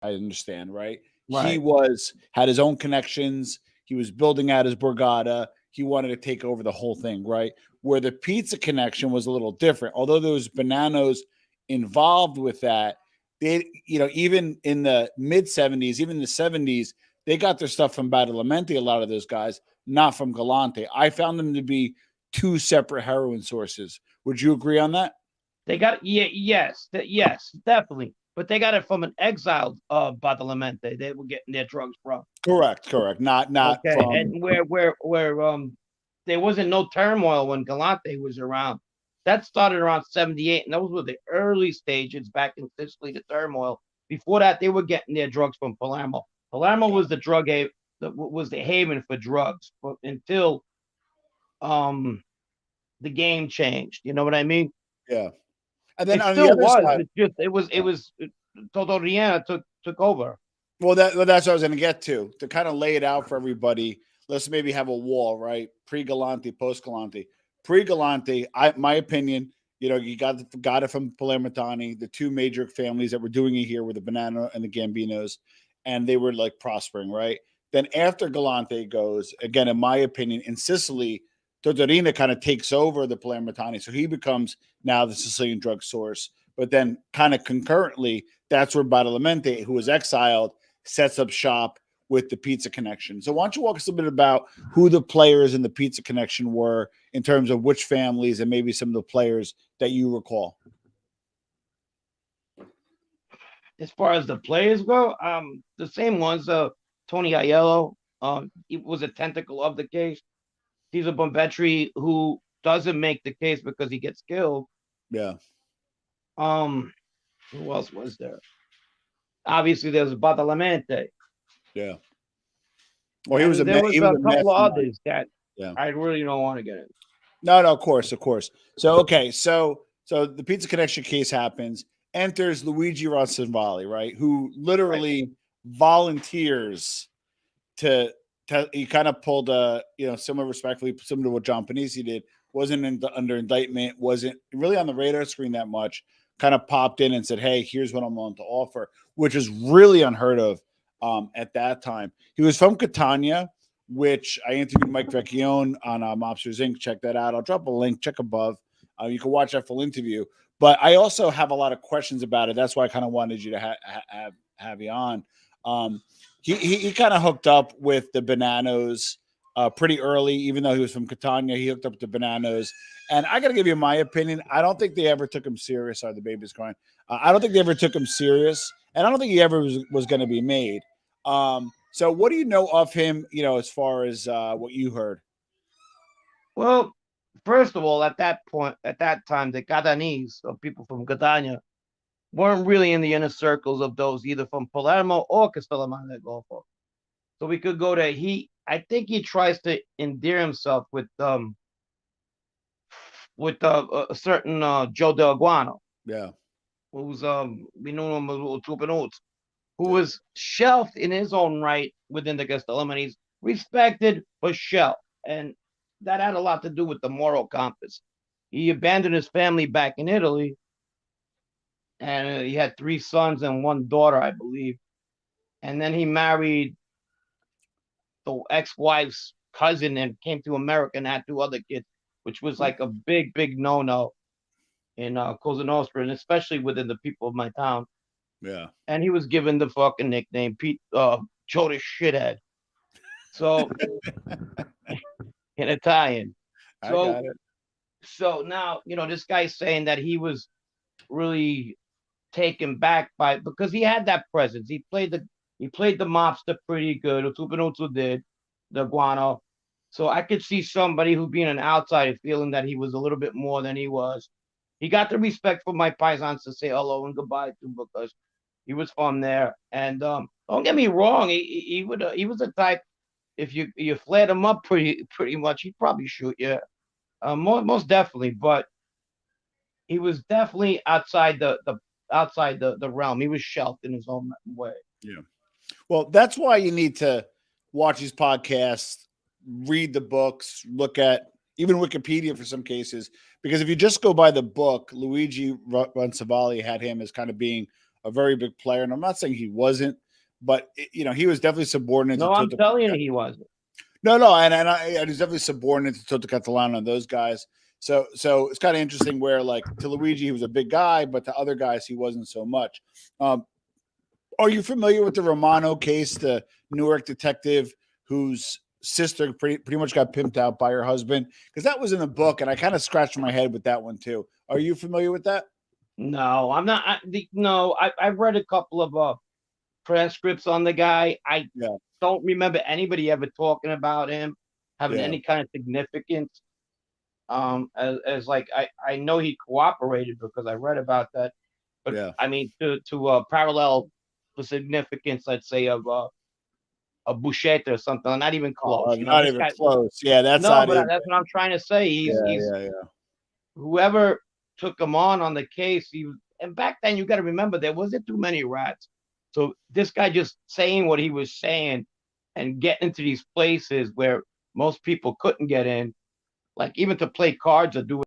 I understand, right? He Right. had his own connections. He was building out his borgata. He wanted to take over the whole thing, right? Where the pizza connection was a little different. Although there was Bonannos involved with that, they, even in the mid 70s, even the 70s, they got their stuff from Badalamenti, a lot of those guys, not from Galante. I found them to be two separate heroin sources. Would you agree on that? They got yes, definitely. But they got it from an exiled Badalamenti. They were getting their drugs from. Correct, correct. Not Okay, from. and where there wasn't no turmoil when Galante was around. That started around 78, and those were the early stages back in Sicily, the turmoil. Before that, they were getting their drugs from Palermo. Palermo was the drug haven, was the haven for drugs until um the game changed. You know what I mean? Yeah. And then It on the still other was. side, It's just it was Toto Riena took over. that's what I was going to get to kind of lay it out for everybody. Let's maybe have a wall, right? Pre Galante, post Galante. Pre Galante, my opinion, you got it from Palermitani, the two major families that were doing it here with the Bonnano and the Gambinos, and they were like prospering, right? Then after Galante goes, again, in my opinion, in Sicily, Tortorina kind of takes over the Palermitani. So he becomes now the Sicilian drug source. But then kind of concurrently, that's where Badalamenti, who was exiled, sets up shop with the Pizza Connection. So why don't you walk us a bit about who the players in the Pizza Connection were in terms of which families and maybe some of the players that you recall? As far as the players go, the same ones. Tony Aiello, he was a tentacle of the case. Caesar Bombetri, who doesn't make the case because he gets killed. Yeah. Um, who else was there? Obviously, there's Badalamenti, Yeah. Well, and there was he was a a couple of mastermind. others that Yeah. I really don't want to get into. No, of course, of course. So okay, so the Pizza Connection case happens. Enters Luigi Roncesvalli, right? Who Right. literally volunteers to he kind of pulled similar respectfully similar to what John Panisi did. Wasn't under indictment, wasn't really on the radar screen that much. Kind of popped in and said, "Hey, here's what I'm willing to offer," which is really unheard of at that time. He was from Catania, which I interviewed Mike Vecchione on Mobsters Inc. Check that out. I'll drop a link. Check above. You can watch that full interview. But I also have a lot of questions about it. That's why I kind of wanted you to have you on. Um, he kind of hooked up with the Bonannos pretty early, even though he was from Catania. He hooked up with the Bonannos, and I got to give you my opinion. I don't think they ever took him serious. Sorry, the baby's crying. I don't think they ever took him serious, and I don't think he ever was going to be made. So, what do you know of him? As far as what you heard. Well, first of all, at that time, the Catanese, or people from Catania, weren't really in the inner circles of those either from Palermo or Castellammare del Golfo. So we could go to I think he tries to endear himself with a certain Joe Del Guano, Yeah, who's we know him as Tupanut, who yeah, was shelved in his own right within the Castellammare, respected but shelved, and that had a lot to do with the moral compass. He abandoned his family back in Italy, and he had three sons and one daughter, I believe. And then he married the ex-wife's cousin and came to America and had two other kids, which was like a big, big no-no in Cosa Nostra, and especially within the people of my town. yeah. And he was given the fucking nickname Pete Joe the Shithead. So in Italian. I So got it. so now, this guy's saying that he was really taken back by because he had that presence. He played the mobster pretty good. Utupinutu did the Guano. So I could see somebody who being an outsider feeling that he was a little bit more than he was. He got the respect for my paisans to say hello and goodbye to because he was from there. And don't get me wrong, he was a type. If you flared him up pretty much, he'd probably shoot you. Most definitely, but he was definitely outside the realm. He was shelved in his own way. Yeah. Well, that's why you need to watch these podcasts, read the books, look at even Wikipedia for some cases. Because if you just go by the book, Luigi Roncesvalli had him as kind of being a very big player. And I'm not saying he wasn't, but you know, he was definitely subordinate No, to I'm Toto. telling you, he wasn't. No, and he's definitely subordinate to Toto Catalano and those guys. So it's kind of interesting where like to Luigi he was a big guy, but to other guys he wasn't so much. Are you familiar with the Romano case, the Newark detective whose sister pretty much got pimped out by her husband? Because that was in the book, and I kind of scratched my head with that one too. Are you familiar with that? No, I'm not. No, I've read a couple of transcripts on the guy. I Yeah, don't remember anybody ever talking about him having yeah, any kind of significance. As like I know he cooperated because I read about that, but yeah. I mean to parallel the significance, let's say of a Bouchette or something, not even close. You know, Not this even guy. close. Yeah, that's No, not but it. that's what I'm trying to say. He's Yeah, yeah, whoever took him on the case. And back then you got to remember there wasn't too many rats. So this guy just saying what he was saying and getting into these places where most people couldn't get in, like even to play cards or do